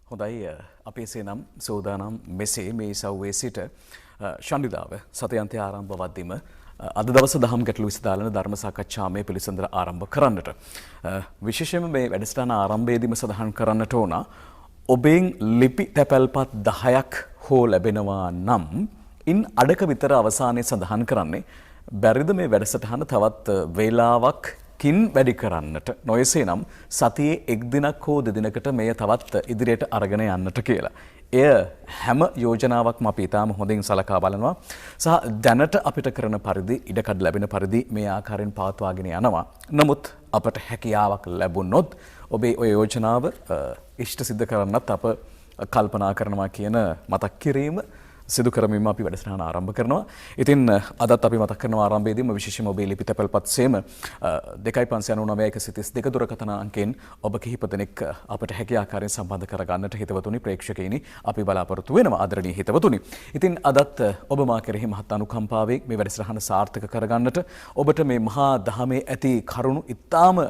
හොඳයි අපේ සේනම් සෝදානම් මෙසේ මේ සව්වේ සිට ශනිදාව සතයන්තය ආරම්භ වද්දිම අද දවස දහම් ගැටළු විසඳාලන ධර්ම සාකච්ඡාමය පිළිසඳර ආරම්භ කරන්නට විශේෂයෙන්ම මේ වැඩසටහන ආරම්භයේදීම සඳහන් කරන්නට ඕන ඔබෙන් ලිපි තැපැල්පත් 10ක් හෝ ලැබෙනවා නම් ඉන් අඩක විතර අවසානයේ සඳහන් කරන්නේ බැරිද මේ වැඩසටහන තවත් වේලාවක් කින් වැඩි කරන්නට නොයසේ නම් සතියේ එක් දිනක් හෝ දෙදිනකට මෙය තවත් ඉදිරියට අරගෙන යන්නට කියලා. එය හැම යෝජනාවක්ම අපි ඉතාම හොඳින් සලකා බලනවා. සහ දැනට අපිට කරන පරිදි ඉඩකඩ ලැබෙන පරිදි මේ ආකාරයෙන් පවත්වාගෙන යනවා. නමුත් අපට හැකියාවක් ලැබුණොත් ඔබේ ඔය යෝජනාව ඉෂ්ට සිද්ධ කරන්නත් අප කල්පනා කරනවා කියන මතක් කිරීම සිදු කරමින්ම අපි වැඩසටහන ආරම්භ කරනවා. ඉතින් අදත් අපි මතක් කරනවා ආරම්භයේදීම විශේෂයෙන්ම ඔබේ ලිපි තැපැල්පත් සේම 2599 දුරකථන අංකයෙන් ඔබ කිහිප දෙනෙක් අපට හැකි ආකාරයෙන් සම්බන්ධ කරගන්නට හිතවතුනි ප්‍රේක්ෂකයිනි අපි බලාපොරොත්තු වෙනවා ආදරණීය හිතවතුනි. ඉතින් අදත් ඔබ මා කෙරෙහි මහත් අනුකම්පාවෙන් මේ වැඩසටහන සාර්ථක කරගන්නට ඔබට මේ මහා දහමේ ඇති කරුණු ඉතාම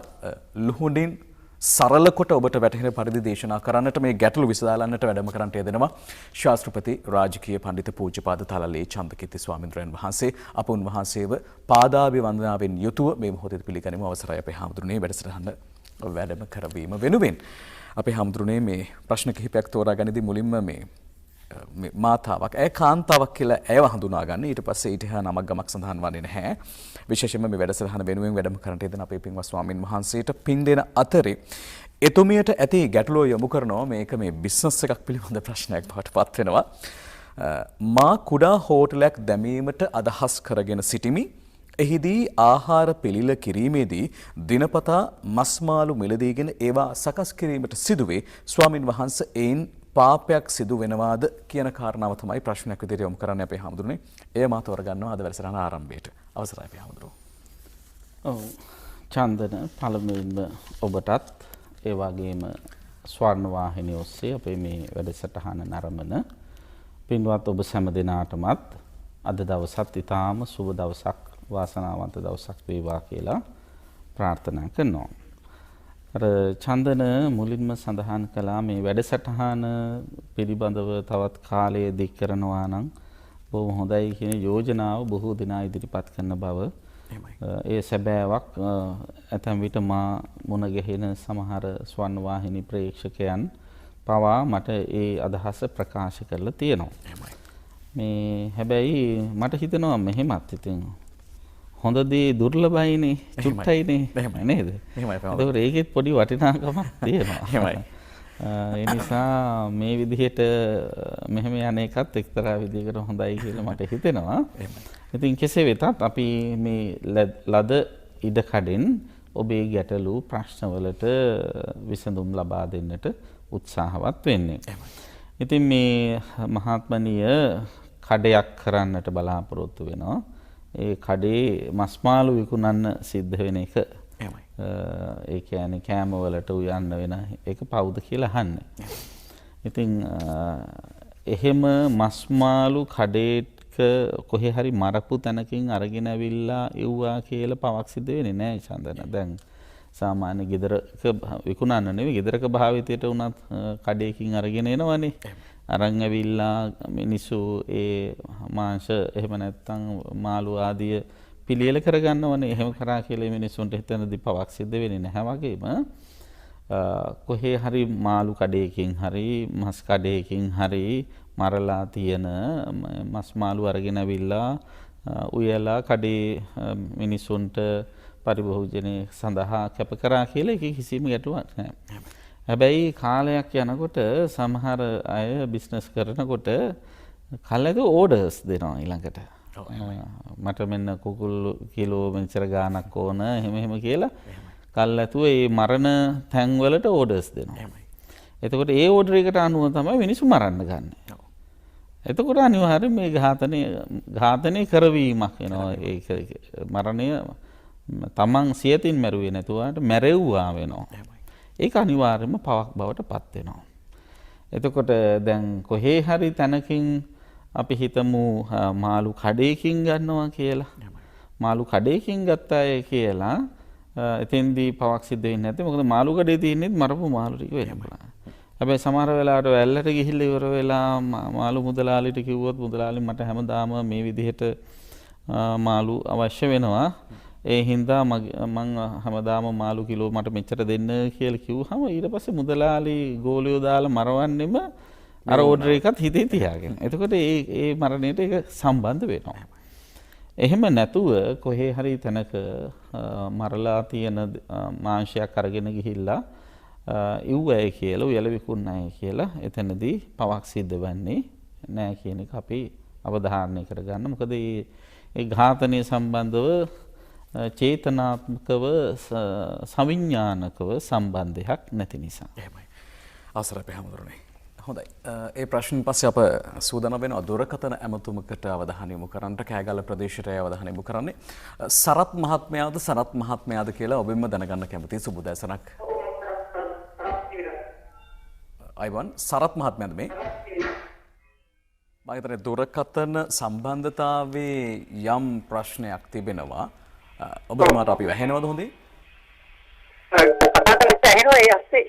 ලුහුඬින් සරල කොට ඔබට වැටහෙන පරිදි දේශනා කරන්නට මේ ගැටළු විසඳාලන්නට වැඩම කරන්නට යෙදෙනවා ශාස්ත්‍රපති රාජකීය පඬිතු පූජ්‍යපාද තලලේ චන්දකිත්ති ස්වාමීන් වහන්සේ. අප උන්වහන්සේව පාදාභිවන්දනාවෙන් යුතුව මේ මොහොතේ පිළිගනිමු. අවසරයි අපේ හාමුදුරනේ වැඩසටහන වැඩම කරවීම වෙනුවෙන්. අපේ හාමුදුරනේ මේ ප්‍රශ්න කිහිපයක් තෝරාගනිද්දී මුලින්ම මේ මාතාවක් කාන්තාවක් කියලා ඇයව හඳුනා ගන්න. ඊට පස්සේ ඊට එහා නමක් ගමක් සඳහන් වන්නේ නැහැ. විශේෂයෙන්ම මේ වැඩසටහන වෙනුවෙන් වැඩම කරන්නට යෙදෙන අපේ පින්වත් ස්වාමින් වහන්සේට පින් දෙන අතරේ එතුමියට ඇති ගැටලුව යොමු කරනවා මේක මේ බිස්නස් එකක් පිළිබඳ ප්‍රශ්නයක් බවට පත් වෙනවා. මා කුඩා හෝටලයක් දැමීමට අදහස් කරගෙන සිටිමි. එහිදී ආහාර පිළිල කිරීමේදී දිනපතා මස් මාළු මිලදීගෙන ඒවා සකස් කිරීමට සිදුවේ. ස්වාමින් වහන්සේ එයින් පාපයක් සිදු වෙනවාද කියන කාරණාව තමයි ප්‍රශ්නයක් විදිහට යොමු කරන්නේ අපේ හාමුදුරනේ. එය මා තෝරගන්නවා අද වැඩසටහන ආරම්භයට. අවසරයි අපේ හාමුදුරුවෝ. ඔව් චන්දන පළමුවෙන්ම ඔබටත් ඒ වගේම ස්වර්ණ වාහිනිය ඔස්සේ අපේ මේ වැඩසටහන නරඹන පින්වත් ඔබ සෑම දිනාටමත් අද දවසත් ඊටාම සුබ දවසක් වාසනාවන්ත දවසක් වේවා කියලා ප්‍රාර්ථනා කරනවා. අර චන්දන මුලින්ම සඳහන් කළා මේ වැඩසටහන පිළිබඳව තවත් කාලය දික් කරනවා නම් බොහොම හොඳයි කියන යෝජනාව බොහෝ දෙනා ඉදිරිපත් කරන බව. ඒ සැබෑවක් ඇතැම් විට මා මුණ ගැහෙන සමහර ස්වර්ණ වාහිනී ප්‍රේක්ෂකයන් පවා මට ඒ අදහස ප්‍රකාශ කරලා තියෙනවා. මේ හැබැයි මට හිතෙනවා මෙහෙමත් ඉතින් හොඳ දේ දුර්ලභයිනේ චුට්ටයිනේ නේද? එහෙමයි. ඒකෙත් පොඩි වටිනාකමක් තියෙනවා. ඒ නිසා මේ විදිහට මෙහෙම යන එකත් එක්තරා විදිහකට හොඳයි කියලා මට හිතෙනවා. ඉතින් කෙසේ වෙතත් අපි මේ ලද ඉඩකඩෙන් ඔබේ ගැටලු ප්‍රශ්නවලට විසඳුම් ලබා දෙන්නට උත්සාහවත් වෙන්නේ. ඉතින් මේ මහත්මනිය කඩයක් කරන්නට බලාපොරොත්තු වෙනවා. ඒ කඩේ මස් මාළු විකුණන්න සිද්ධ වෙන එක. ඒ කියන්නේ කෑම වලට උයන්න වෙන එක පවුද කියලා අහන්නේ. ඉතින් එහෙම මස් මාළු කඩේක කොහේ හරි මරපු තැනකින් අරගෙන ඇවිල්ලා එව්වා කියලා පවක් සිද්ධ වෙන්නේ නැහැ චන්දන. දැන් සාමාන්‍ය ගෙදරක විකුණන්න නෙවෙයි ගෙදරක භාවිතයට උනත් කඩේකින් අරගෙන එනවනේ. අරන් ඇවිල්ලා මිනිස්සු ඒ මාංශ එහෙම නැත්නම් මාළු ආදිය පිළියෙල කරගන්නවනේ. එහෙම කරා කියලා මිනිස්සුන්ට හිතනදී පවක් සිද්ධ වෙන්නේ නැහැ වගේම කොහේ හරි මාළු කඩේකින් හරි මස් කඩේකින් හරි මරලා තියෙන මස් මාළු අරගෙන ඇවිල්ලා උයලා කඩේ මිනිස්සුන්ට පරිභෝජනයේ සඳහා කැප කරා කියලා ඒක කිසිම ගැටුවක් නැහැ. හැබැයි කාලයක් යනකොට සමහර අය බිස්නස් කරනකොට කලක ඕඩර්ස් දෙනවා ඊළඟට. මට මෙන්න කුකුළු කිලෝ මෙච්චර ගාණක් ඕන එහෙම කියලා කල් ඇතුව ඒ මරණ තැන්වලට ඕඩර්ස් දෙනවා. එතකොට ඒ ඕඩර් එකට අනුව තමයි මිනිස්සු මරන්න ගන්න. එතකොට අනිවාර්යයෙන් මේ ඝාතනය කරවීමක් වෙනවා. ඒක මරණය තමන් සියතින් මැරුවේ නැතුවට මැරෙව්වා වෙනවා. ඒක අනිවාර්යයෙන්ම පවක් බවට පත් වෙනවා. එතකොට දැන් කොහේ හරි තැනකින් අපි හිතමු මාළු කඩේකින් ගන්නවා කියලා. මාළු කඩේකින් ගත්තා කියලා එතෙන්දී පවක් සිද්ධ වෙන්නේ නැත්නම් මොකද මාළු කඩේ තියෙන්නේ මරපු මාළු ටික වෙනවා. හැබැයි සමහර වෙලාවට වැල්ලට ගිහිල්ලා ඉවර වෙලා මාළු මුදලාලිට කිව්වොත් මුදලාලි මට හැමදාම මේ විදිහට මාළු අවශ්‍ය වෙනවා. ඒ හින්දා මං හැමදාම මාළු කිලෝ මට මෙච්චර දෙන්න කියලා කිව්වහම ඊට පස්සේ මුදලාලි ගෝලියෝ දාලා මරවන්නෙම අර ඕඩර් එකත් හිතේ තියාගෙන. එතකොට ඒ මරණයට ඒක සම්බන්ධ වෙනවා. එහෙම නැතුව කොහේ හරි තැනක මරලා තියෙන මාංශයක් අරගෙන ගිහිල්ලා ඉව්වයි කියලා උයල විකුණනයි කියලා එතනදී පවක් සිද්ධ වෙන්නේ නැහැ කියන එක අපි අවධාරණය කරගන්න. මොකද මේ ඝාතනය සම්බන්ධව චේතනාත්මකව සවිඥානිකව සම්බන්ධයක් නැති නිසා. එහෙමයි. අවසරයි පැහැමුදුරනේ. හොඳයි. ඒ ප්‍රශ්න පස්සේ අප සූදානම් වෙනවා දුරකථන ඇමතුමකට අවධානය යොමු කරන්නට කෑගල්ල ප්‍රදේශයට අවධානය යොමු කරන්නේ. සරත් මහත්මයාද කියලා ඔබෙන්ම දැනගන්න කැමතියි. සුබ උදෑසනක්. අයිවන් සරත් මහත්මයාද මේ? මම හිතන්නේ දුරකථන සම්බන්ධතාවයේ යම් ප්‍රශ්නයක් තිබෙනවා. ඔබතුමාට අපි වැහෙනවද හොඳේ? ඇහෙනවා ඒ අස්සේ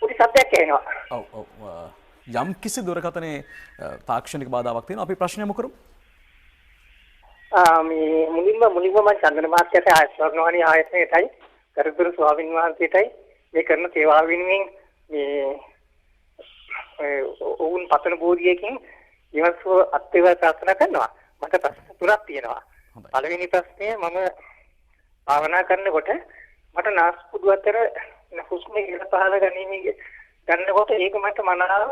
පුඩි සබ්දයක් ඇහෙනවා. ඔව් යම් කිසි දුරකථනයේ තාක්ෂණික බාධාවක් තියෙනවා. අපි ප්‍රශ්නය යොමු කරමු. මේ මුලින්ම මම චන්දන මහත්තයාට ආයතනවාණී ආයතනයටයි ගරුතර ස්වාමීන් වහන්සේටයි මේ කරන සේවාව වෙනුවෙන් මේ ඔවුන් පතන බෝධියකින් ඉවස්ව අත්දැක ප්‍රාර්ථනා කරනවා. මට ප්‍රශ්න තුනක් තියෙනවා. පළවෙනි ප්‍රශ්නය මම භාවනා කරනකොට මට නාස්පුඩු අතර හුස්ම ඉහළ පහළ ගන්නකොට ඒක මට මනාව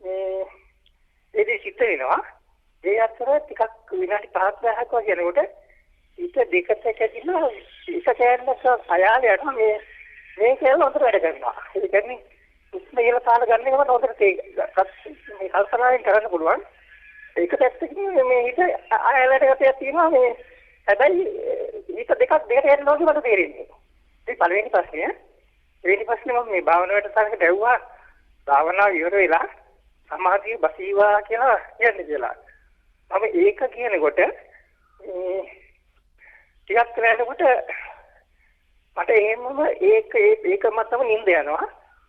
මේ සිද්ධ වෙනවා. ඒ අතර ටිකක් විනාඩි 5-10ක් වගේ යනකොට ඊට දෙකට කැඩිලා ඉස කැඩලක අයාල යනවා මේ කියලා හොඳට වැඩ කරනවා. ඒ කියන්නේ හුස්ම ඉහළ පහළ ගන්න එක මට හොඳට මේ කල්පනාවෙන් කරන්න පුළුවන්. ඒක පැත්තකින් මේ හිත අයාලට ගැටයක් තියෙනවා මේ හැබැයි ඊට දෙකට යනවා කියලා මට තේරෙන්නේ. ඒ පළවෙනි ප්‍රශ්නය. දෙවෙනි ප්‍රශ්නේ මම මේ භාවනාවට තරකට ඇව්වා භාවනාව ඉවර වෙලා සමාධිය බසීවා කියලා කියන්නේ කියලා. මම ඒක කියනකොට ටිකක් වෙනකොට මට එහෙමම ඒක මතම නිින්ද යනවා.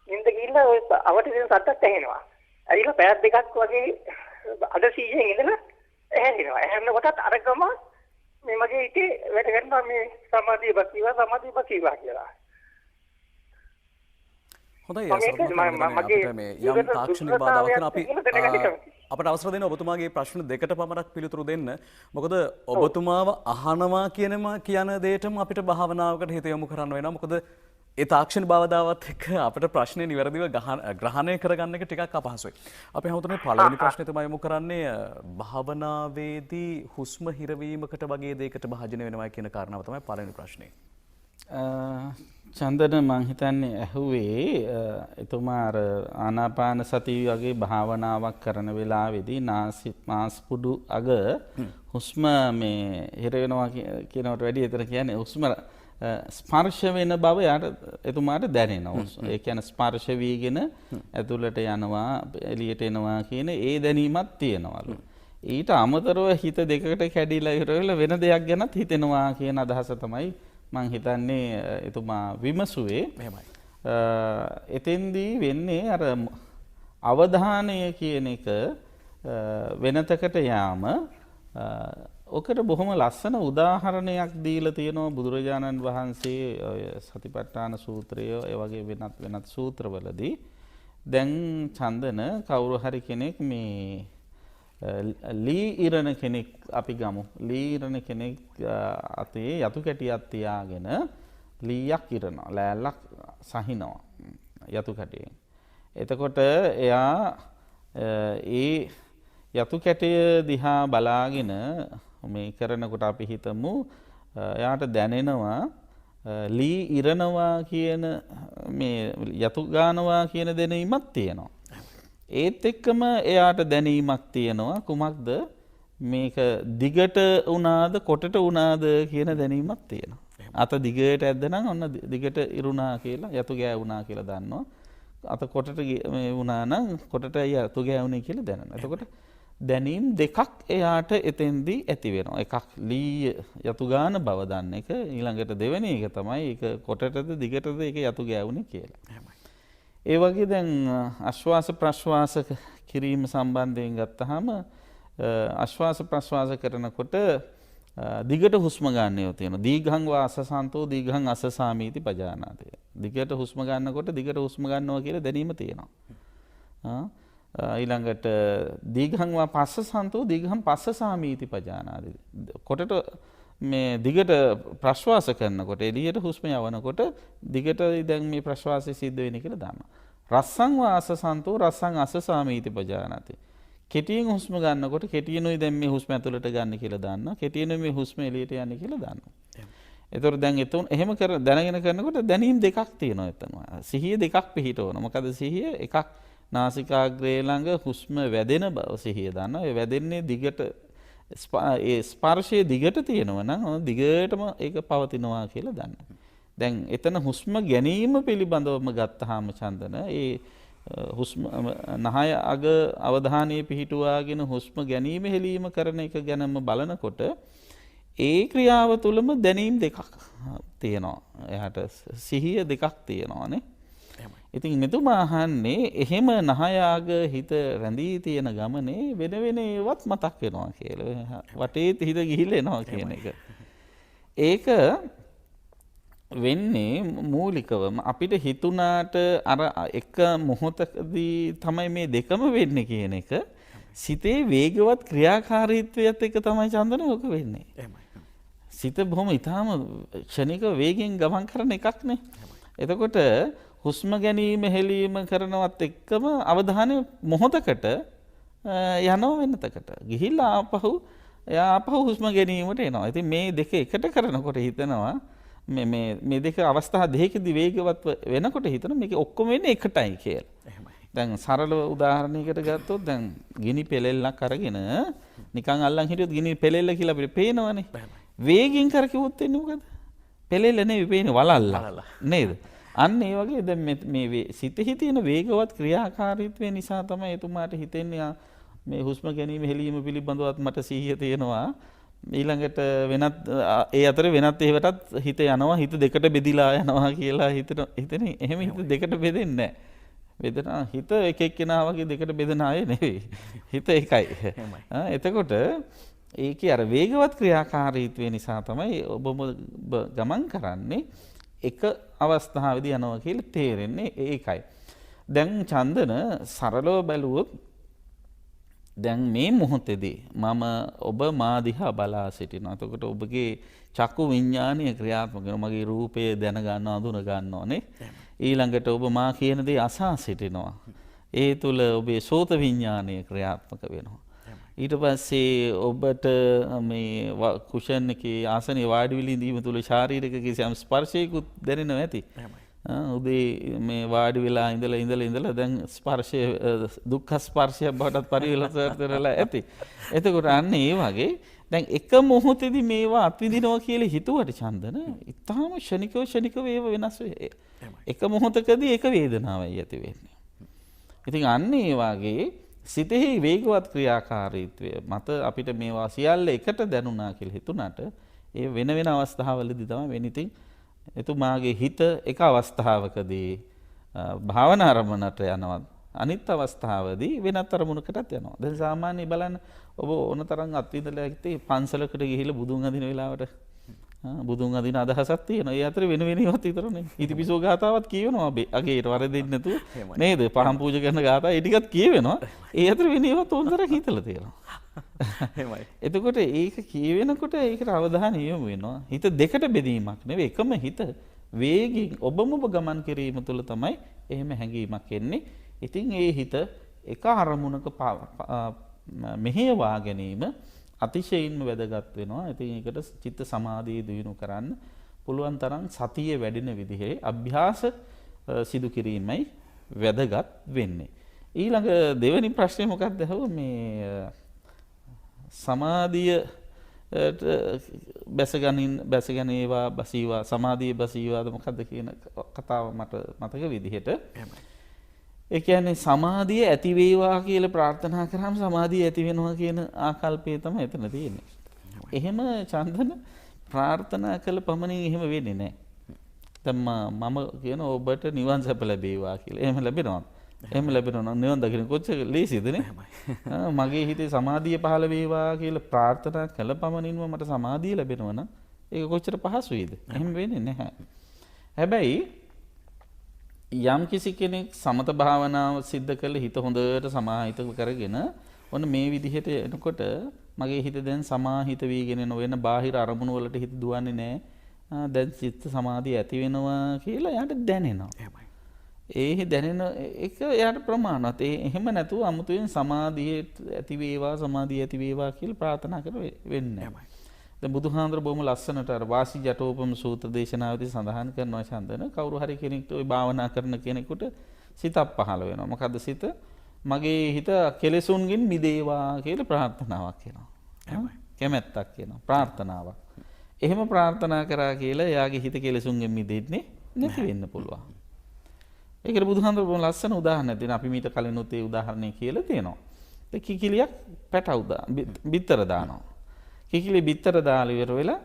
නිින්ද ගිහිල්ලා ඔය අවට දෙන සද්දත් ඇහෙනවා. ඇවිල්ලා පැය දෙකක් වගේ අද 100න් ඉඳලා ඇහෙනවා. ඇහෙනකොටත් අරගම මේ මගේ හිතේ වැඩ කරනවා මේ සමාධිය බසීවා කියලා. හොඳයි අපිට මේ යම් තාක්ෂණික බාධාවක් තියෙනවා. අපි අපට අවසර දෙන්න ඔබතුමාගේ ප්‍රශ්න දෙකට පමණක් පිළිතුරු දෙන්න. මොකද ඔබතුමාව අහනවා කියන දෙයටම අපිට භාවනාවකට හිත යොමු කරන්න වෙනවා. මොකද ඒ තාක්ෂණ බාධාවත් එක්ක අපිට ප්‍රශ්නේ නිවැරදිව ග්‍රහණය කරගන්න එක ටිකක් අපහසුයි. අපි හැමෝටම පළවෙනි ප්‍රශ්නේ තමයි යොමු කරන්නේ භාවනාවේදී හුස්ම හිරවීමකට වගේ දෙයකට භාජනය වෙනවා කියන කාරණාව තමයි පළවෙනි ප්‍රශ්නේ. චන්දන මං හිතන්නේ ඇහුවේ එතුමා අර ආනාපාන සතිය වගේ භාවනාවක් කරන වෙලාවේදී නාස්පුඩු අග හුස්ම මේ හිර වෙනවා කියනකට වැඩිය එතන කියන්නේ හුස්ම ස්පර්ශ වෙන බව එතුමාට දැනෙනවා. ඒ කියන්නේ ස්පර්ශ වීගෙන ඇතුළට යනවා එළියට එනවා කියන ඒ දැනීමක් තියෙනවලු. ඊට අමතරව හිත දෙකකට කැඩිලා ඉවර වෙලා වෙන දෙයක් ගැනත් හිතෙනවා කියන අදහස තමයි මං හිතන්නේ එතුමා විමසුවේ. එහෙමයි. එතෙන්දී වෙන්නේ අර අවධානය කියන එක වෙනතකට යාම ඔකට බොහොම ලස්සන උදාහරණයක් දීලා තියෙනවා බුදුරජාණන් වහන්සේ ඔය සතිපට්ඨාන සූත්‍රය ඒ වගේ වෙනත් සූත්‍රවලදී. දැන් චන්දන කවුරු හරි කෙනෙක් මේ ලී ඉරණ කෙනෙක් අපි ගමු. ලී ඉරණ කෙනෙක් අතේ යතු කැටියක් තියාගෙන ලීයක් ඉරනවා. ලෑල්ලක් සහිනවා යතු කැටියෙන්. එතකොට එයා ඒ යතු කැටය දිහා බලාගෙන මේ කරනකොට අපි හිතමු එයාට දැනෙනවා ලී ඉරනවා කියන මේ යතු ගානවා කියන දැනීමක් තියෙනවා. ඒත් එක්කම එයාට දැනීමක් තියෙනවා කුමක්ද මේක දිගට වුණාද කොටට වුණාද කියන දැනීමක් තියෙනවා. අත දිගට ඇද්දනම් ඔන්න දිගට ඉරුණා කියලා යතු ගෑවුණා කියලා දන්නවා. අත කොටට මේ වුණා නම් කොටට යතු ගෑවුනේ කියලා දැනනවා. එතකොට දැනීම් දෙකක් එයාට එතෙන්දී ඇති වෙනවා. එකක් ලී යතු ගාන බව දන්න එක, ඊළඟට දෙවෙනි එක තමයි ඒක කොටටද දිගටද ඒක යතු ගෑවුනේ කියලා. ඒ වගේ දැන් ආශ්වාස ප්‍රශ්වාස කිරීම සම්බන්ධයෙන් ගත්තාම ආශ්වාස ප්‍රශ්වාස කරනකොට දිගට හුස්ම ගන්නව තියෙනවා. දීඝං වාසසන්තෝ දීඝං අසසාමීති පජානාති. දිගට හුස්ම ගන්නකොට දිගට හුස්ම ගන්නවා කියලා දැනීම තියෙනවා. ඊළඟට දීඝං වා පස්සසන්තෝ දීඝං පස්සසාමීති පජානාති. කොටට මේ දිගට ප්‍රශ්වාස කරනකොට එළියට හුස්ම යවනකොට දිගට දැන් මේ ප්‍රශ්වාසය සිද්ධ වෙන්නේ කියලා දානවා. රස්සං වාසසන්තෝ රස්සං අසසාමීති පජානාති. කෙටියෙන් හුස්ම ගන්නකොට කෙටියෙනුයි දැන් මේ හුස්ම ඇතුළට ගන්න කියලා දානවා. කෙටියෙනුයි මේ හුස්ම එළියට යන්නේ කියලා දානවා. ඒතකොට දැන් එතන එහෙම දැනගෙන කරනකොට දැනීම් දෙකක් තියෙනවා එතන. සිහිය දෙකක් පිහිටවනවා. මොකද සිහිය එකක් නාසිකාග්‍රේ ළඟ හුස්ම වැදෙන බව සිහිය දානවා. ඒ වැදෙන්නේ දිගට ඒ ස්පර්ශයේ දිගට තියෙනවා නම් දිගටම ඒක පවතිනවා කියලා දන්නවා. දැන් එතන හුස්ම ගැනීම පිළිබඳවම ගත්තාම චන්දන ඒ හුස්ම නහය අග අවධානයේ පිහිටුවාගෙන හුස්ම ගැනීම හෙලීම කරන එක ගැනම බලනකොට ඒ ක්‍රියාව තුළම දැනීම් දෙකක් තියෙනවා. එයාට සිහිය දෙකක් තියෙනවානේ. ඉතින් මෙතුමා අහන්නේ එහෙම නහය අග හිත රැඳී තියෙන ගමනේ වෙන වෙන ඒවත් මතක් වෙනවා කියලා. වටේ හිත ගිහිල්ලා එනවා කියන එක. ඒක වෙන්නේ මූලිකවම අපිට හිතුණාට අර එක මොහොතකදී තමයි මේ දෙකම වෙන්නේ කියන එක සිතේ වේගවත් ක්‍රියාකාරීත්වයත් එක තමයි චන්දන ඔක වෙන්නේ. සිත බොහොම ඊටාම ක්ෂණික වේගෙන් ගමන් කරන එකක් නේ. එතකොට හුස්ම ගැනීම හෙලීම කරනවත් එක්කම අවධානය මොහොතකට යනවා වෙනතකට. ගිහිල්ලා ආපහු හුස්ම ගැනීමට එනවා. ඉතින් මේ දෙක එකට කරනකොට හිතනවා මේ දෙක අවස්ථා දෙකකදී වේගවත් වෙනකොට හිතන මේක ඔක්කොම වෙන්නේ එකටයි කියලා. දැන් සරල උදාහරණයකට ගත්තොත් දැන් ගිනි පෙලෙල්ලක් අරගෙන නිකන් අල්ලන් හිටියොත් ගිනි පෙලෙල්ල කියලා අපිට පේනවනේ. වේගින් කරකියුවොත් එන්නේ මොකද? පෙලෙල්ල නෙවෙයි පේන්නේ වලල්ල. නේද? අන්න ඒ වගේ දැන් මේ සිතෙහි තියෙන වේගවත් ක්‍රියාකාරීත්වය නිසා තමයි එතුමාට හිතෙන්නේ මේ හුස්ම ගැනීම හෙලීම පිළිබඳවත් මට සිහිය තියෙනවා. ඊළඟට වෙනත් ඒ අතර වෙනත් ඒවටත් හිත යනවා හිත දෙකට බෙදිලා යනවා කියලා හිතන එහෙම හිත දෙකට බෙදෙන්නේ නැහැ. බෙදෙනා හිත එක එක්කෙනා වගේ දෙකට බෙදෙන අය නෙවෙයි. හිත එකයි. එතකොට ඒකේ අර වේගවත් ක්‍රියාකාරීත්වය නිසා තමයි ඔබ ගමන් කරන්නේ එක අවස්ථාවේදී යනවා කියලා තේරෙන්නේ ඒකයි. දැන් චන්දන සරලව බැලුවොත් දැන් මේ මොහොතේදී මම ඔබ මා දිහා බලා සිටිනවා. එතකොට ඔබගේ චක්කු විඥානීය ක්‍රියාත්මක වෙනවා. මගේ රූපය දැන ගන්නවා, අඳුන ගන්නවානේ. ඊළඟට ඔබ මා කියන දේ අසා සිටිනවා. ඒ තුල ඔබේ සෝත විඥානීය ක්‍රියාත්මක වෙනවා. ඊට පස්සේ ඔබට මේ කුෂන් එකේ ආසනයේ වාඩි වෙලා ඉඳීම තුල ශාරීරික කිසියම් ස්පර්ශයකුත් දැනෙනවා ඇති. උදේ මේ වාඩි වෙලා ඉඳලා දැන් ස්පර්ශය දුක්ඛ ස්පර්ශය බවටත් පරිවර්තන වෙලා ඇති. එතකොට අන්න ඒ වගේ දැන් එක මොහොතේදී මේවා අත්විඳිනවා කියලා හිතුවට චන්දන ඉතාම ෂණිකව ඒව වෙනස් වෙයි. එක මොහොතකදී එක වේදනාවයි ඇති වෙන්නේ. ඉතින් අන්න ඒ වගේ සිතෙහි වේගවත් ක්‍රියාකාරීත්වය මත අපිට මේවා සියල්ල එකට දැනුණා කියලා හිතුණාට ඒ වෙන වෙන අවස්ථාවලදී තමයි වෙන්නේ. ඉතින් එතුමාගේ හිත එක අවස්ථාවකදී භාවනා අරමුණට යනවා. අනිත් අවස්ථාවදී වෙනත් අරමුණකටත් යනවා. දැන් සාමාන්‍යයෙන් බලන්න ඔබ ඕනතරම් අත්විඳලා හිටේ පන්සලකට ගිහිල්ලා බුදුන් අදින වෙලාවට බුදුන් අදින අදහසක් තියෙනවා. ඒ අතර වෙන වෙනවත් විතරනේ. ඉතිපිසෝ ගාතාවත් කියවෙනවා අගේට වරදින්න නැතුව නේද? පහන් පූජා කරන ගාතා ඒ ටිකත් කියවෙනවා. ඒ අතර වෙනවත් ඕනතරම් හිතලා තියෙනවා. එහෙමයි. එතකොට ඒක කියවෙනකොට ඒකට අවධානය යොමු වෙනවා. හිත දෙකට බෙදීමක් නෙවෙයි එකම හිත වේගින් ඔබම ඔබ ගමන් කිරීම තුළ තමයි එහෙම හැඟීමක් එන්නේ. ඉතින් ඒ හිත එක අරමුණක මෙහෙයවා ගැනීම අතිශයින්ම වැදගත් වෙනවා. ඉතින් ඒකට චිත්ත සමාධිය දියුණු කරන්න පුළුවන් තරම් සතිය වැඩෙන විදිහේ අභ්‍යාස සිදු කිරීමයි වැදගත් වෙන්නේ. ඊළඟ දෙවෙනි ප්‍රශ්නේ මොකක්ද? මේ සමාධිය බැසගැනීවා බසීවා සමාධිය බසීවාද මොකක්ද කියන කතාව මට මතක විදිහට ඒ කියන්නේ සමාධිය ඇති වේවා කියලා ප්‍රාර්ථනා කරාම සමාධිය ඇති වෙනවා කියන ආකල්පය තමයි එතන තියෙන්නේ. එහෙම චන්දන ප්‍රාර්ථනා කළ පමණින් එහෙම වෙන්නේ නැහැ. දැන් මම කියන ඔබට නිවන් සැප ලැබේවා කියලා. එහෙම ලැබෙනවා. එහෙම ලැබෙනවා නිවන් දකින්න කොච්චර ලේසියද නේ? මගේ හිතේ සමාධිය පහළ වේවා කියලා ප්‍රාර්ථනා කළ පමණින්ම මට සමාධිය ලැබෙනවා නම් ඒක කොච්චර පහසුයිද? එහෙම වෙන්නේ නැහැ. හැබැයි යම් කිසි කෙනෙක් සමත භාවනාව සිද්ධ කරලා හිත හොඳට සමාහිත කරගෙන ඔන්න මේ විදිහට එනකොට මගේ හිත දැන් සමාහිත වීගෙන යන වෙන බාහිර අරමුණු වලට හිත දුවන්නේ නැහැ. දැන් සිත සමාධිය ඇති වෙනවා කියලා එයාට දැනෙනවා. ඒ දැනෙන එක එයාට ප්‍රමාණවත්. එහෙම නැතුව අමුතුවෙන් සමාධිය ඇති වේවා කියලා ප්‍රාර්ථනා කර වෙන්නේ නැහැ. දැන් බුදුහාඳුර බොහොම ලස්සනට අර වාසි ජටෝපම සූත්‍ර දේශනාවේදී සඳහන් කරනවා චන්දන කවුරු හරි කෙනෙක්ට ওই භාවනා කරන කෙනෙකුට සිතක් පහළ වෙනවා. මොකද්ද සිත? මගේ හිත කෙලෙසුන්ගෙන් මිදේවා කියලා ප්‍රාර්ථනාවක් කියනවා. කැමැත්තක් කියනවා. ප්‍රාර්ථනාවක්. එහෙම ප්‍රාර්ථනා කරා කියලා එයාගේ හිත කෙලෙසුන්ගෙන් මිදෙන්නේ නැති වෙන්න පුළුවන්. ඒකට බුදුහාඳුර බොහොම ලස්සන උදාහරණයක් දෙනවා. අපි මීට කලිනුත් ඒ උදාහරණය කියලා තියෙනවා. කිකිලියක් බිත්තර දානවා. කිකිලි බිත්තර දාලා ඉවර වෙලා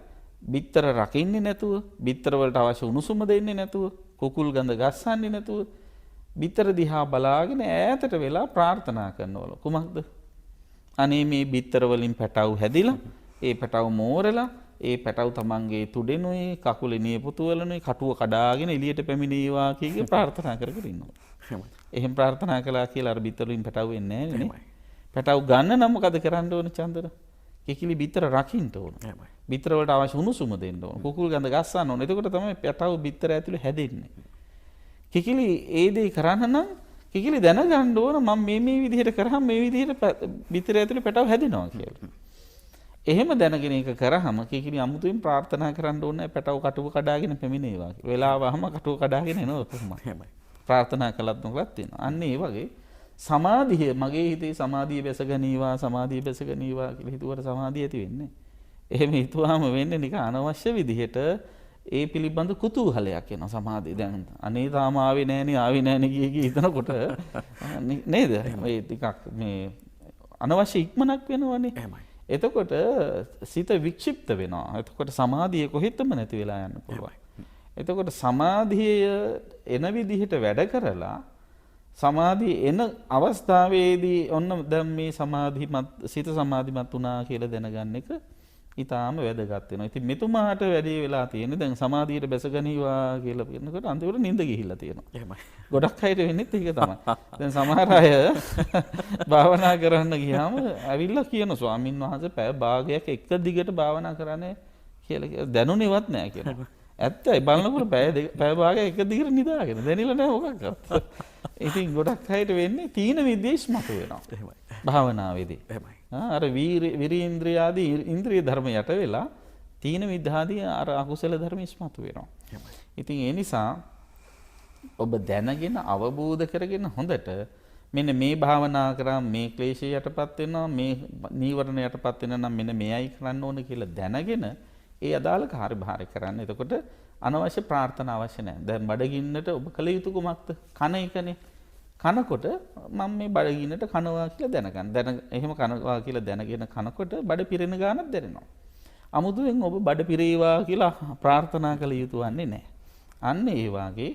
බිත්තර රකින්නේ නැතුව, බිත්තර වලට අවශ්‍ය උණුසුම දෙන්නේ නැතුව, කුකුල් ගඳ ගස්සන්නේ නැතුව බිත්තර දිහා බලාගෙන ඈතට වෙලා ප්‍රාර්ථනා කරනවලු. කුමක්ද? අනේ මේ බිත්තර වලින් පැටව් හැදිලා, ඒ පැටව් මෝරලා, ඒ පැටව් තමන්ගේ තුඩෙනුයි, කකුලේ නියපොතු වලනුයි කටුව කඩාගෙන එළියට පැමිණේවා කිය ප්‍රාර්ථනා කරගෙන ඉන්නවා. එහෙම ප්‍රාර්ථනා කළා කියලා අර බිත්තර වලින් පැටව් වෙන්නේ නැහැ නේ. පැටව් ගන්න නම් මොකද කරන්න ඕන චන්දන? කිකිලි බිත්තර රකින්න ඕන. බිත්තර වලට අවශ්‍ය උණුසුම දෙන්න ඕන. කුකුල් ගඳ ගස්සන්න ඕන. එතකොට තමයි පැටව බිත්තර ඇතුලේ හැදෙන්නේ. කිකිලි ඒ දේ කරන්න නම් කිකිලි දැනගන්න ඕන මම මේ විදිහට කරාම මේ විදිහට බිත්තර ඇතුලේ පැටව හැදෙනවා කියලා. එහෙම දැනගෙන ඒක කරාම කිකිලි අමුතුවෙන් ප්‍රාර්ථනා කරන්න ඕනේ පැටව කටුව කඩාගෙන පැමිණේවා කියලා. වෙලාවම කටුව කඩාගෙන එනවා කොහොමද? ප්‍රාර්ථනා කළත් නොකලත් තියෙනවා. අන්න ඒ වගේ සමාධිය මගේ හිතේ සමාධිය බැසගනීවා කියලා හිතුවට සමාධිය ඇති වෙන්නේ. එහෙම හිතුවාම වෙන්නේ නිකන් අනවශ්‍ය විදිහට ඒ පිළිබඳ කුතූහලයක් එනවා සමාධිය. දැන් අනේ තාම ආවේ නෑනේ කිය හිතනකොට නේද? මේ ටිකක් මේ අනවශ්‍ය ඉක්මනක් වෙනවනේ. එතකොට සිත වික්ෂිප්ත වෙනවා. එතකොට සමාධිය කොහෙත්ම නැති වෙලා යන්න පුළුවන්. එතකොට සමාධිය එන විදිහට වැඩ කරලා සමාධිය එන අවස්ථාවේදී ඔන්න දැන් මේ සිත සමාධිමත් වුණා කියලා දැනගන්න එක ඊටාම වැදගත් වෙනවා. ඉතින් මෙතුමාට වැඩි වෙලා තියෙන්නේ දැන් සමාධියට බැසගනීවා කියලා කියනකොට අන්තිමට නිින්ද ගිහිල්ලා තියෙනවා. එහෙමයි. ගොඩක් අයට වෙන්නේත් ඒක තමයි. දැන් සමහර අය භාවනා කරන්න ගියාම ඇවිල්ලා කියන ස්වාමින් වහන්සේ පැය භාගයක් එක දිගට භාවනා කරන්නේ කියලා දැනුනේවත් නැහැ කියනවා. ඇත්තයි බලනකොට පැය භාගයක් එක දිගට නිදාගෙන දැනෙලා නැහැ මොකක්වත්. ඉතින් ගොඩක් අයට වෙන්නේ තීන විද්‍යාව ඉස්මතු වෙනවා. එහෙමයි. භාවනාවේදී. එහෙමයි. අර විරීන්ද්‍රිය ආදී ඉන්ද්‍රිය ධර්ම යට වෙලා තීන විද්ධාදී අර අකුසල ධර්ම ඉස්මතු වෙනවා. එහෙමයි. ඉතින් ඒ නිසා ඔබ දැනගෙන අවබෝධ කරගෙන හොඳට මෙන්න මේ භාවනා කරා මේ ක්ලේශය යටපත් වෙනවා මේ නීවරණ යටපත් වෙනවා නම් මෙන්න මේයි කරන්න ඕන කියලා දැනගෙන ඒ අදාළ කාර්යභාරය කරන්න. එතකොට අනවශ්‍ය ප්‍රාර්ථනා අවශ්‍ය නැහැ. දැන් බඩගින්නට ඔබ කළ යුතු කුමක්ද? කන එකනේ. කනකොට මම මේ බඩගින්නට කනවා කියලා දැනගන්න. එහෙම කනවා කියලා දැනගෙන කනකොට බඩ පිරෙන ගානක් දැනෙනවා. අමුතුවෙන් ඔබ බඩ පිරේවා කියලා ප්‍රාර්ථනා කළ යුතු වන්නේ නැහැ. අන්න ඒ වාගේ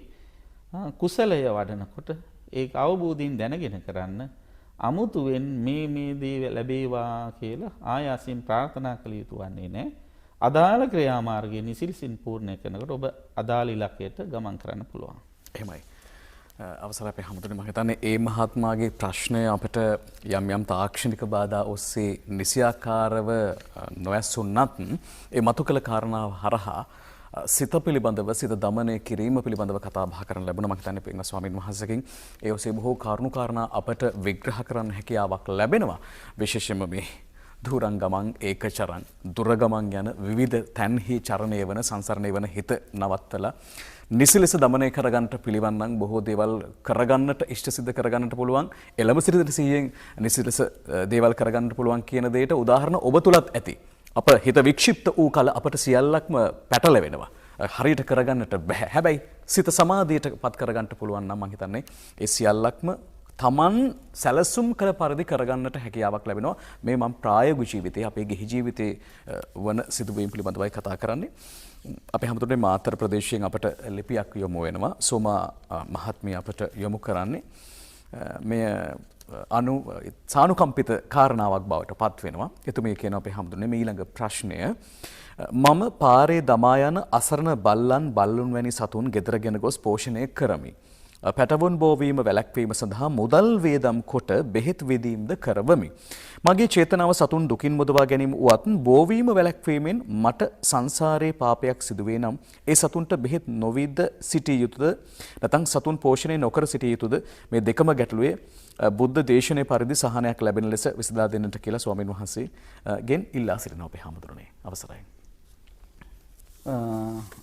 කුසලය වඩනකොට ඒක අවබෝධයෙන් දැනගෙන කරන්න. අමුතුවෙන් මේ දේ ලැබේවා කියලා ආයාසයෙන් ප්‍රාර්ථනා කළ යුතු වන්නේ නැහැ. අදාළ ක්‍රියාමාර්ගයේ නිසිල්සින් පූර්ණ කරනකොට ඔබ අදාළ ඉලක්කයට ගමන් කරන්න පුළුවන්. එහෙමයි. අවසරයි අපේ හැමතුනේ මම හිතන්නේ ඒ මහත්මයාගේ ප්‍රශ්නය අපිට යම් තාක්ෂණික බාධා ඔස්සේ නිසියාකාරව නොඇසුණත් ඒ මතු කළ කාරණාව හරහා සිත පිළිබඳව සිත දමනය කිරීම පිළිබඳව කතා බහ කරන්න ලැබුණා. මම හිතන්නේ පින්වත් ස්වාමීන් වහන්සේගෙන් ඒ ඔස්සේ බොහෝ කරුණු කාරණා අපට විග්‍රහ කරන්න හැකියාවක් ලැබෙනවා. විශේෂයෙන්ම මේ දුරං ගමන් ඒකචරං දුරගමන් යන විවිධ තන්හි චරණය වන සංසරණය වන හිත නවත්තලා නිසිලෙස දමනය කරගන්නට පිළිවන් නම් බොහෝ දේවල් කරගන්නට ඉෂ්ට සිද්ධ කරගන්නට පුළුවන්. එළඹ සිටින සිහියෙන් නිසිලෙස දේවල් කරගන්නට පුළුවන් කියන දෙයට උදාහරණ ඔබ තුලත් ඇති. අප හිත වික්ෂිප්ත වූ කල අපට සියල්ලක්ම පැටලෙනවා. හරියට කරගන්නට බෑ. හැබැයි සිත සමාධියට පත් කරගන්නට පුළුවන් නම් මම හිතන්නේ ඒ සියල්ලක්ම තමන් සැලසුම් කළ පරිදි කරගන්නට හැකියාවක් ලැබෙනවා. මේ මම ප්‍රායෝගික ජීවිතයේ අපේ ගිහි ජීවිතයේ වන සිදුවීම් පිළිබඳවයි කතා කරන්නේ. අපේ හැමෝටම මාතර ප්‍රදේශයෙන් අපට ලිපියක් යොමු වෙනවා. සෝමා මහත්මිය අපට යොමු කරන්නේ මේ සානුකම්පිත කාරණාවක් බවට පත් වෙනවා. එතුමිය කියනවා අපේ හැමෝටම මේ ඊළඟ ප්‍රශ්නය මම පාරේ දමා යන අසරණ බල්ලන් බල්ලුන් වැනි සතුන් ගෙදරගෙන ගොස් පෝෂණය කරමි. පැටවුන් බෝවීම වැළැක්වීම සඳහා මුදල් වේදම් කොට බෙහෙත් විදීම්ද කරවමි. මගේ චේතනාව සතුන් දුකින් මුදවා ගැනීම වුවත් බෝවීම වැළැක්වීමෙන් මට සංසාරයේ පාපයක් සිදුවේ නම් ඒ සතුන්ට බෙහෙත් නොවිද සිටිය යුතුද නැත්නම් සතුන් පෝෂණය නොකර සිටිය යුතුද? මේ දෙකම ගැටලුවේ බුද්ධ දේශනාවේ පරිදි සහනයක් ලැබෙන ලෙස විසඳා දෙන්නට කියලා ස්වාමීන් වහන්සේ ගෙන් ඉල්ලා සිටිනවා අපේ හැමදෙරෝනේ. අවසරයි.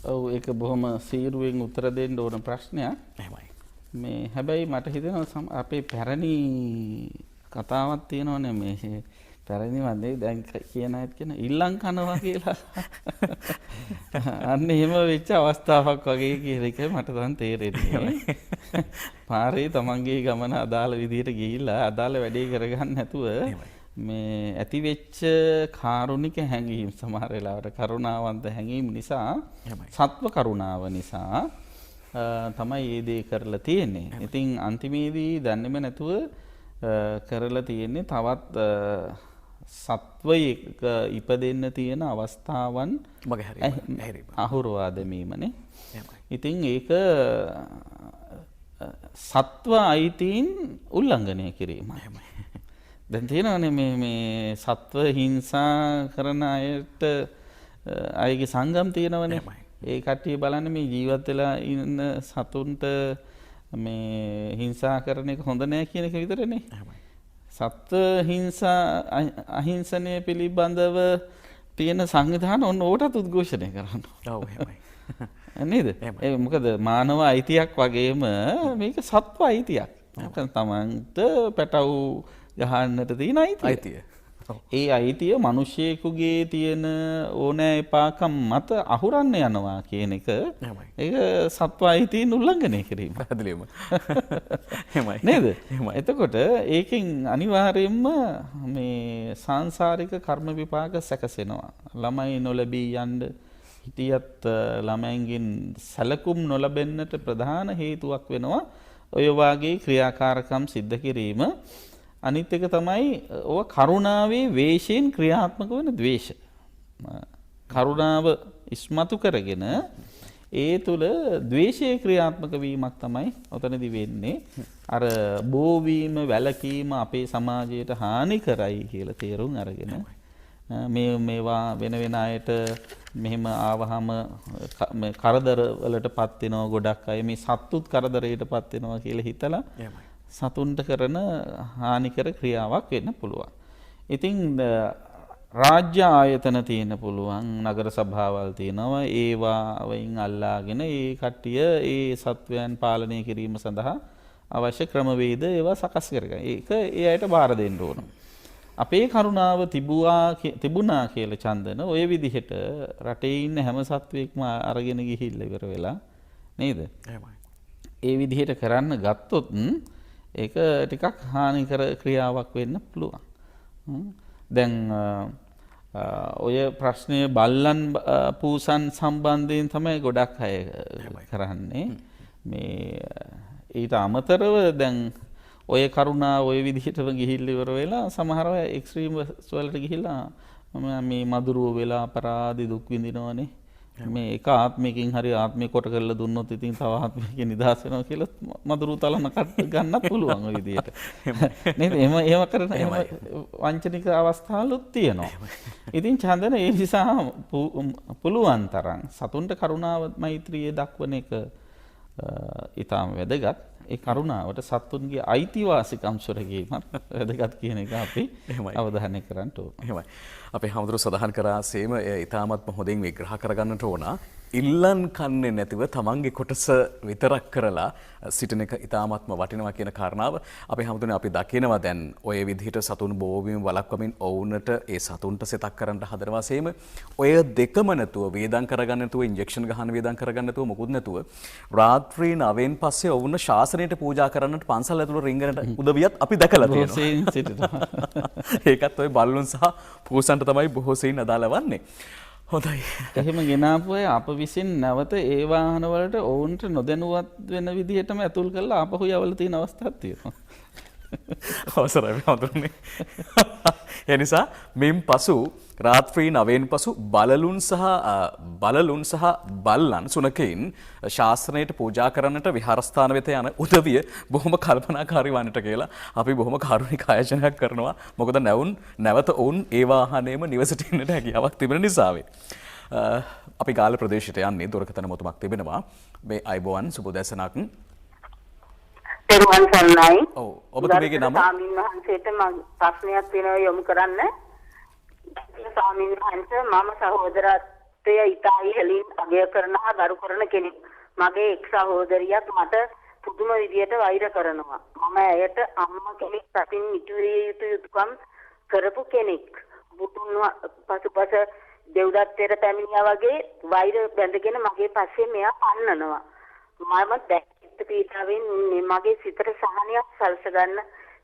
ඔව් ඒක බොහොම සීරුවෙන් උත්තර දෙන්න ඕන ප්‍රශ්නයක්. එහෙමයි. මේ හැබැයි මට හිතෙනවා අපේ පැරණි කතාවක් තියෙනවනේ මේ පැරණි වන්දේ දැන් කියන අයත් කියන ඉල්ලම් කනවා කියලා. අන්න එහෙම වෙච්ච අවස්ථාවක් වගේ කියන එක මට දැන් තේරෙන්නේ. පාරේ තමන්ගේ ගමන අදාළ විදිහට ගිහිල්ලා අදාළ වැඩේ කරගන්න නැතුව මේ ඇති වෙච්ච කාරුණික හැඟීම් සමහර වෙලාවට කරුණාවන්ත හැඟීම් නිසා සත්ව කරුණාව නිසා තමයි මේ දේ කරලා තියෙන්නේ. ඉතින් අන්තිමේදී දන්නේම නැතුව කරලා තියෙන්නේ තවත් සත්වයක ඉපදෙන්න තියෙන අවස්ථාවන් අහුරවා දැමීමනේ. ඉතින් ඒක සත්ව අයිතීන් උල්ලංඝනය කිරීම. දැන් තියෙනවානේ මේ සත්ව හිංසා කරන අයට අයගේ සංගම් තියෙනවනේ. ඒ කට්ටිය බලන්න මේ ජීවත් වෙලා ඉන්න සතුන්ට මේ හිංසා කරන එක හොඳ නෑ කියන එක විතරනේ. සත්ව හිංසා අහිංසනය පිළිබඳව තියෙන සංවිධාන ඔන්න ඕටත් උද්ඝෝෂණය කරනවා. ඔව් එහෙමයි. නේද? ඒ මොකද මානව අයිතියක් වගේම මේක සත්ව අයිතියක්. තමන්ට පැටවු ගහන්නට තියෙන අයිතිය. ඒ අයිතිය මිනිසෙකුගේ තියෙන ඕනෑ එපාකම් මත අහුරන්න යනවා කියන එක ඒක සත්ව අයිතීන් උල්ලංඝනය කිරීම. පැහැදිලිවම. එහෙමයි. නේද? එතකොට ඒකෙන් අනිවාර්යයෙන්ම මේ සාංශාරික කර්ම විපාක සැකසෙනවා. ළමයි නොලැබී යන්න හිටියත් ළමයින්ගෙන් සැලකුම් නොලැබෙන්නට ප්‍රධාන හේතුවක් වෙනවා ඔය වාගේ ක්‍රියාකාරකම් සිද්ධ කිරීම. අනිත් එක තමයි ඔය කරුණාවේ වේශයෙන් ක්‍රියාත්මක වෙන ද්වේෂ. කරුණාව ඉස්මතු කරගෙන ඒ තුල ද්වේෂයේ ක්‍රියාත්මක වීමක් තමයි ඔතනදී වෙන්නේ. අර බෝවීම වැළකීම අපේ සමාජයට හානි කරයි කියලා තේරුම් අරගෙන මේවා වෙන අයට මෙහෙම ආවහම කරදර වලටපත් වෙනවා ගොඩක් අය මේ සත්තුත් කරදරයටපත් වෙනවා කියලා හිතලා සතුන්ට කරන හානිකර ක්‍රියාවක් වෙන්න පුළුවන්. ඉතින් රාජ්‍ය ආයතන තියෙන්න පුළුවන්, නගර සභාවල් තියෙනවා. ඒවා වයින් අල්ලාගෙන ඒ කට්ටිය ඒ සත්වයන් පාලනය කිරීම සඳහා අවශ්‍ය ක්‍රමවේද ඒවා සකස් කරගන්න. ඒක ඒ අයට බාර දෙන්න ඕන. අපේ කරුණාව තිබුණා කියලා චන්දන ඔය විදිහට රටේ ඉන්න හැම සත්වෙක්ම අරගෙන ගිහිල්ලා ඉවර වෙලා නේද? ඒ විදිහට කරන්න ගත්තොත් ඒක ටිකක් හානිකර ක්‍රියාවක් වෙන්න පුළුවන්. දැන් ඔය ප්‍රශ්නය බල්ලන් පූසන් සම්බන්ධයෙන් තමයි ගොඩක් අය කරන්නේ. මේ ඊට අමතරව දැන් ඔය කරුණා ඔය විදිහටම ගිහිල්ලා ඉවර වෙලා සමහර අය එක්ස්ට්‍රීම්ස් වලට ගිහිල්ලා මේ මදුරුව වෙලා අපරාධි දුක් විඳිනවනේ. මේ එක ආත්මයකින් හරි ආත්මය කොට කරලා දුන්නොත් ඉතින් තව ආත්මයකින් නිදහස් වෙනවා කියලා මදුරු තලන ගන්නත් පුළුවන් ඔය විදිහට. නේද? එහෙම කරන එහෙම වංචනික අවස්ථාවලුත් තියෙනවා. ඉතින් චන්දන ඒ නිසා පුළුවන් තරම් සතුන්ට කරුණාව මෛත්‍රිය දක්වන එක ඊටම වැදගත්. ඒ කරුණාවට සතුන්ගේ අයිතිවාසිකම් සොරගීමත් වැදගත් කියන එක අපි අවධානය කරන්න ඕන. එහෙමයි. අපේ හැමදෙරු සඳහන් කරා සේම ඊටමත්ම හොඳින් විග්‍රහ කරගන්නට ඕන. ඉල්ලන් කන්නේ නැතිව තමන්ගේ කොටස විතරක් කරලා සිටින එක ඉතාමත්ම වටිනවා කියන කාරණාව අපි හැමෝටම අපි දකිනවා දැන් ඔය විදිහට සතුන් බෝවීම වළක්වමින් ඔවුන්ට ඒ සතුන්ට සෙතක් කරන්න හදන වශයෙන්ම ඔය දෙකම නැතුව වේදම් කරගන්න නැතුව ඉන්ජෙක්ෂන් ගහන වේදම් කරගන්න නැතුව මොකුත් නැතුව රාත්‍රී 9න් පස්සේ ඔවුන් ශාසනයට පූජා කරන්නට පන්සල් ඇතුළේ රින්ගනට උදවියත් අපි දැකලා තියෙනවා. ඒකත් ඔය බල්ලුන් සහ පූසන්ට තමයි බොහෝ සෙයින් අදාළ වන්නේ. හොඳයි. එහෙම ගෙනාපු අය අප විසින් නැවත ඒ වාහන වලට ඔවුන්ට නොදැනුවත් වෙන විදිහටම ඇතුල් කරලා ආපහු යවලා තියෙන අවස්ථාවක් තියෙනවා. අවසරයි හඳුන්නේ. ඒ නිසා මින් පසු රාත්‍රී 9න් පසු බලලුන් සහ බල්ලන් සුනකයින් ශාස්ත්‍රණයට පූජා කරන්නට විහාරස්ථාන වෙත යන උදවිය බොහොම කල්පනාකාරී වන්නට කියලා අපි බොහොම කාරුණික ආයෝජනයක් කරනවා. මොකද නැවත ඔවුන් ඒ වාහනේම නිවසට එන්නට හැකියාවක් තිබෙන නිසාවේ. අපි ගාල්ල ප්‍රදේශයට යන්නේ දුරකථන මොතුමක් තිබෙනවා. මේ අයිබෝවන් සුබෝදෑසනක්. පෙරුවන් සරණයි. ඔව් ඔබතුමීගේ නම? ස්වාමීන් වහන්සේට මම ප්‍රශ්නයක් වෙනවා යොමු කරන්න. ස්වාමීන් වහන්සේ මම සහෝදරත්වය ඉතා ඉහළින් අගය කරන හා ගරු කරන කෙනෙක්. මගේ එක් සහෝදරියක් මට පුදුම විදියට වෛර කරනවා. මම ඇයට අම්මා කෙනෙක් සතින් ඉටුවිය යුතු යුතුකම් කරපු කෙනෙක්. බුදුන් පසුපස දෙව්දත්තේට පැමිණියා වගේ වෛර බැඳගෙන මගේ පස්සේ මෙයා පන්නනවා. මම පීඨාවෙන් මගේ සිතට සහනයක් සල්ස ගන්න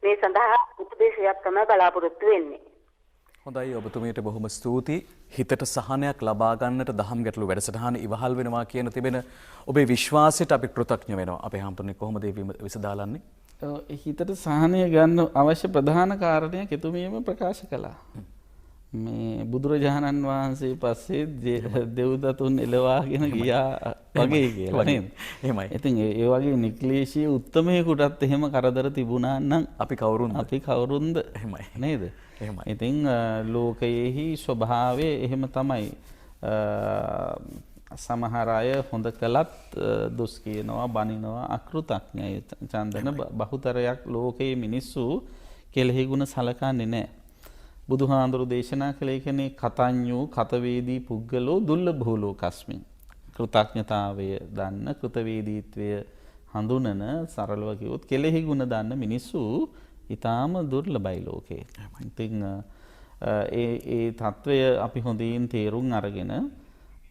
මේ සඳහා උපදේශයක් තමයි බලාපොරොත්තු වෙන්නේ. හොඳයි ඔබතුමීට බොහොම ස්තුතියි. හිතට සහනයක් ලබා ගන්නට දහම් ගැටළු වැඩසටහන ඉවහල් වෙනවා කියන තිබෙන ඔබේ විශ්වාසයට අපි කෘතඥ වෙනවා. අපේ හැමතුනේ කොහොමද ඒ විසඳාලන්නේ? හිතට සහනය ගන්න අවශ්‍ය ප්‍රධාන කාරණයක් එතුමියම ප්‍රකාශ කළා. මේ බුදුරජාණන් වහන්සේ පස්සේ දෙව්දතුන් එළවාගෙන ගියා වගේ කියලා නේද? එහෙමයි. ඉතින් ඒ වගේ නික්ලේශී උත්තමයෙකුටත් එහෙම කරදර තිබුණා නම් අපි කවුරුන්ද? එහෙමයි. නේද? එහෙමයි. ඉතින් ලෝකයේහි ස්වභාවය එහෙම තමයි. සමහර අය හොඳ කළත් දොස් කියනවා, බනිනවා, අකෘතඥයි. චන්දන බහුතරයක් ලෝකයේ මිනිස්සු කෙලෙහි ගුණ සලකන්නේ නැහැ. බුදුහාඳුරු දේශනා කළේ කියන්නේ කතඤ්ඤෝ කතවේදී පුද්ගලෝ දුර්ලභෝ ලෝකස්මින්. කෘතඥතාවය දන්න, කෘතවේදීත්වය හඳුනන, සරලව කිව්වොත් කෙලෙහි ගුණ දන්න මිනිස්සු ඊටාම දුර්ලභයි ලෝකේ. ඉතින් ඒ తত্ত্বය අපි හොඳින් තේරුම් අරගෙන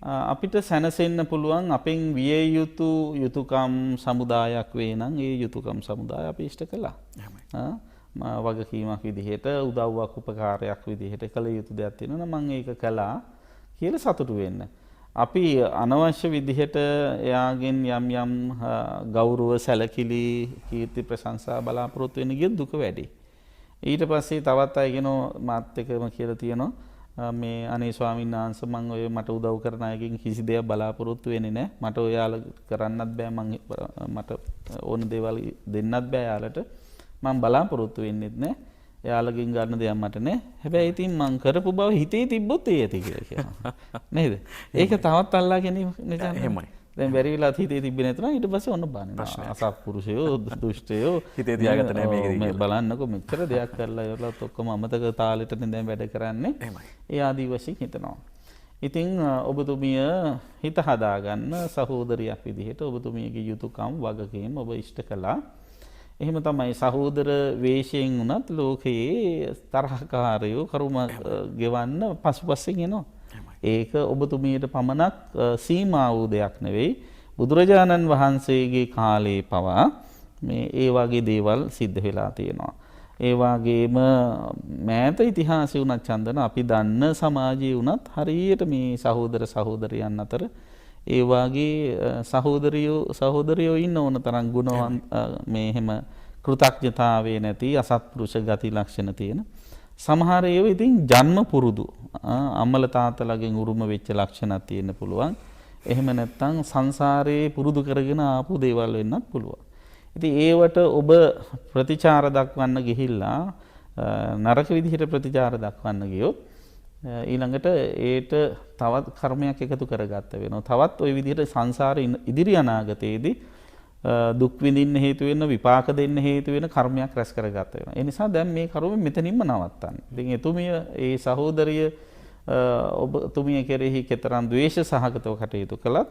අපිට සැනසෙන්න පුළුවන් අපෙන් විය යුතු යුතුයකම් සමුදායක් වේ නම් ඒ යුතුයකම් සමුදාය අපි ඉෂ්ට කළා. වගකීමක් විදිහට උදව්වක් උපකාරයක් විදිහට කළ යුතු දෙයක් තියෙනවා නම් මම ඒක කළා කියලා සතුටු වෙන්න. අපි අනවශ්‍ය විදිහට එයාගෙන් යම් ගෞරව සැලකිලි කීර්ති ප්‍රශංසා බලාපොරොත්තු වෙන ගිය දුක වැඩි. ඊට පස්සේ තවත් අය කියනවා මාත් එක්කම කියලා තියෙනවා මේ අනේ ස්වාමීන් වහන්සේ මම ඔය මට උදව් කරන අයගෙන් කිසි දෙයක් බලාපොරොත්තු වෙන්නේ නැහැ. මට ඔයාලා කරන්නත් බෑ මට ඕන දේවල් දෙන්නත් බෑ යාලට. මම බලාපොරොත්තු වෙන්නෙත් නෑ. එයාලගෙන් ගන්න දෙයක් මට නෑ. හැබැයි ඉතින් මං කරපු බව හිතේ තිබ්බොත් ඒ ඇති කියලා කියනවා. නේද? ඒක තවත් අල්ලා ගැනීම නිසා එහෙමයි. දැන් බැරි වෙලාවත් හිතේ තිබ්බේ නැතුණා ඊට පස්සේ ඔන්න බානවා. අසත්පුරුෂයෝ, දුෂ්ටයෝ හිතේ තියාගත්ත නෑ මේකදී. මේ බලන්නකො මෙච්චර දෙයක් කරලා ඉවරලත් ඔක්කොම අමතක තාලෙටනේ දැන් වැඩ කරන්නේ. එහෙමයි. ඒ ආදී වශයෙන් හිතනවා. ඉතින් ඔබතුමිය හිත හදාගන්න සහෝදරියක් විදිහට ඔබතුමියගේ යුතුයකම් වගකීම් ඔබ ඉෂ්ට කළා. එහෙම තමයි සහෝදර වේශයෙන් වුණත් ලෝකයේ තරහකාරයෝ කරුම ගෙවන්න පසුපස්සෙන් එනවා. ඒක ඔබතුමියට පමණක් සීමා වූ දෙයක් නෙවෙයි. බුදුරජාණන් වහන්සේගේ කාලේ පවා මේ ඒ වගේ දේවල් සිද්ධ වෙලා තියෙනවා. ඒ වගේම මෑත ඉතිහාසය වුණත් චන්දන අපි දන්න සමාජයේ වුණත් හරියට මේ සහෝදර සහෝදරියන් අතර ඒ වාගේ සහෝදරයෝ ඉන්න ඕන තරම් ගුණවත් මේ හැම කෘතඥතාවයේ නැති අසත්පුරුෂ ගති ලක්ෂණ තියෙන සමහර ඒවා ඉතින් ජන්ම පුරුදු අම්මල තාත්තලාගෙන් උරුම වෙච්ච ලක්ෂණක් තියෙන්න පුළුවන්. එහෙම නැත්නම් සංසාරේ පුරුදු කරගෙන ආපු දේවල් වෙන්නත් පුළුවන්. ඉතින් ඒවට ඔබ ප්‍රතිචාර දක්වන්න ගිහිල්ලා නරක විදිහට ප්‍රතිචාර දක්වන්න ගියොත් ඊළඟට ඒට තවත් කර්මයක් එකතු කරගත්ත වෙනවා. තවත් ওই විදිහට සංසාරේ ඉදිරි අනාගතයේදී දුක් විඳින්න හේතු වෙන විපාක දෙන්න හේතු වෙන කර්මයක් රැස් කරගත්ත වෙනවා. ඒ නිසා දැන් මේ කර්ම මෙතනින්ම නවත්තන්න. ඉතින් එතුමිය ඒ සහෝදරිය ඔබතුමිය කෙරෙහි කෙතරම් ද්වේෂ සහගතව කටයුතු කළත්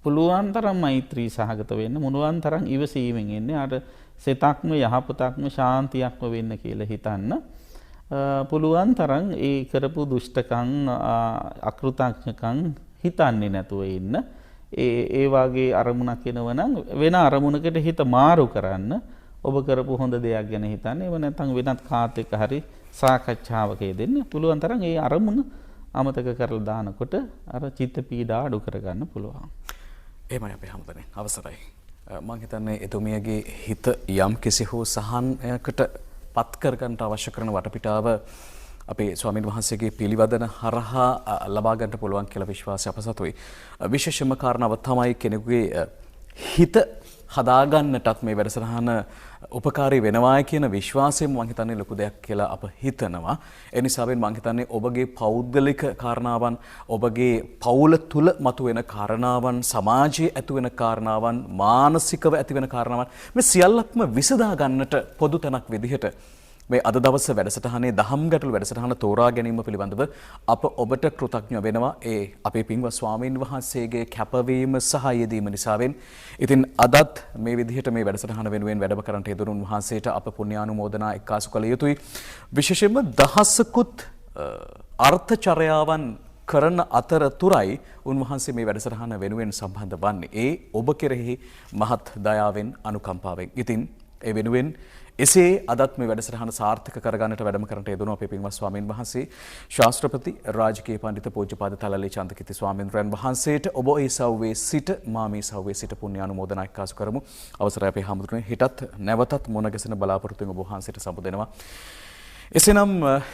පුළුවන් තරම් මෛත්‍රී සහගත වෙන්න, මුළුවන් තරම් ඉවසීමෙන් ඉන්නේ. අර සිතක්ම යහපතක්ම ශාන්තියක්ම වෙන්න කියලා හිතන්න. පුළුවන් තරම් ඒ කරපු දුෂ්ටකම් අකෘතඥකම් හිතන්නේ නැතුව ඉන්න. ඒ වාගේ අරමුණක් එනවනම් වෙන අරමුණකට හිත මාරු කරන්න. ඔබ කරපු හොඳ දෙයක් ගැන හිතන්න. එහෙම නැත්නම් වෙනත් කාත් එක්ක හරි සාකච්ඡාවක යෙදෙන්න. පුළුවන් තරම් ඒ අරමුණ අමතක කරලා දානකොට අර චිත්ත පීඩා අඩු කරගන්න පුළුවන්. එහෙමයි අපේ හැමතැනින් අවසරයි. මම හිතන්නේ එතුමියගේ හිත යම් කිසි හෝ සහනයකට පත් කරගන්න අවශ්‍ය කරන වටපිටාව අපේ ස්වාමීන් වහන්සේගේ පිළිවදන හරහා ලබා ගන්න පුළුවන් කියලා විශ්වාසය අප සතුයි. විශේෂම කාරණාව තමයි කෙනෙකුගේ හිත හදාගන්නටත් මේ වැඩසටහන උපකාරී වෙනවා කියන විශ්වාසයෙන් මම හිතන්නේ ලොකු දෙයක් කියලා අප හිතනවා. ඒ නිසාවෙන් මම හිතන්නේ ඔබගේ පෞද්ගලික කාරණාවන්, ඔබගේ පවුල තුල මතුවෙන කාරණාවන්, සමාජයේ ඇතිවෙන කාරණාවන්, මානසිකව ඇතිවෙන කාරණාවන් මේ සියල්ලක්ම විසඳා ගන්නට පොදු තැනක් විදිහට මේ අද දවස වැඩසටහනේ දහම් ගැටළු වැඩසටහන තෝරා ගැනීම පිළිබඳව අප ඔබට කෘතඥ වෙනවා. ඒ අපේ පින්වත් ස්වාමීන් වහන්සේගේ කැපවීම සහ යෙදීම නිසාවෙන්. ඉතින් අදත් මේ විදිහට මේ වැඩසටහන වෙනුවෙන් වැඩම කරන්නට යෙදුණු උන්වහන්සේට අප පුණ්‍යානුමෝදනා එක්කාසු කළ යුතුයි. විශේෂයෙන්ම දහසකුත් අර්ථචර්යාවන් කරන අතරතුරයි උන්වහන්සේ මේ වැඩසටහන වෙනුවෙන් සම්බන්ධ වන්නේ. ඒ ඔබ කෙරෙහි මහත් දයාවෙන් අනුකම්පාවෙන්. ඉතින් ඒ වෙනුවෙන් එසේ අදත් මේ වැඩසටහන සාර්ථක කරගන්නට වැඩම කරන්නට යෙදුණු අපේ පින්වත් ස්වාමීන් වහන්සේ ශාස්ත්‍රපති රාජකීය පඬිත පූජ්‍යපාද තලලේ චන්දකිත්ති ස්වාමීන් වහන්සේට ඔබ ඒ සව්වේ සිට මා මේ සව්වේ සිට පුණ්‍යානුමෝදනා එක්කාසු කරමු. අවසරයි අපේ හැමතුනේ හිටත් නැවතත් මුණ ගැසෙන බලාපොරොත්තුෙන් ඔබ වහන්සේට සමුදෙනවා. එසේනම්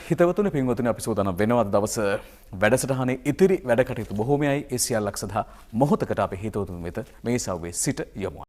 හිතවතුනි පින්වතුනි අපි සූදානම් වෙනවා දවස වැඩසටහනේ ඉතිරි වැඩ කටයුතු බොහෝමයයි. ඒ සියල්ලක් සඳහා මොහොතකට අපේ හිතවතුන් වෙත මේ සව්වේ සිට යමු.